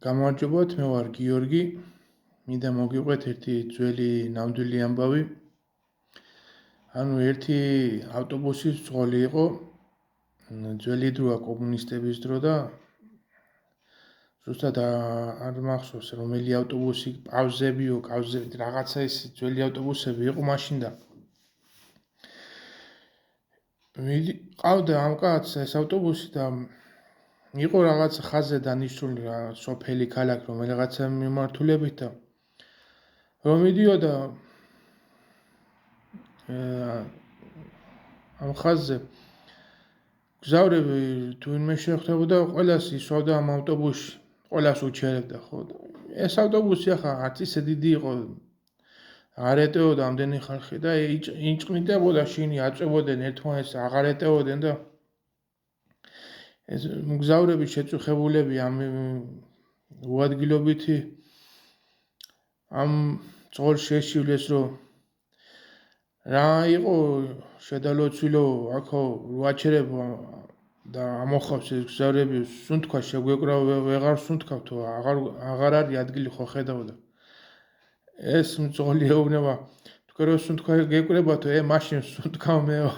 გამარჯობათ, მე ვარ გიორგი. მინდა მოგიყვეთ ერთი ძველი ნამდვილი ამბავი. ერთი ავტობუსის ძღოლი იყო. ძველი დროა კომუნისტების დრო და ზუსტად არ მახსოვს რომელი ავტობუსი, პავზებიო, რაღაცა ის ძველი ავტობუსები იყო მაშინ და ყავდა ამ კაცს ეს ავტობუსი და იყო რაღაც ხაზზე დანიშნული სოფელი ქალაქ რომ რაღაცა მიმართულებით და რომ მიდიოდა ამ ხაზზე გზავრები თუ ვინმე შეხვდებოდა ყველას ისვავდა ამ ავტობუსში ყველას უჩერებდა ხო ეს ავტობუსი ახლა არც ისე დიდი იყო არ ეტეოდა ამდენი ხალხი და ინჭყნიტებოდა შინი აწვებოდნენ ერთმანეთს აღარ ეტეოდნენ და ეს მგზავრები შეწუხებულები ამ უადგილობითი ამ ძღოლს შეშივლეს რომ რა იყო შედალოცვილო აქო ვაჩერებო და ამოხავს ეს გზავრები სუნთქვა შეგვეკრა ვეღარ სუნთქავ თუ აღარ არის ადგილი ხო ხედავდა ეს მძღოლი ეუბნება თქვენ რო სუნთქვა გეკრებათო მაშინ სუნთქავ მეო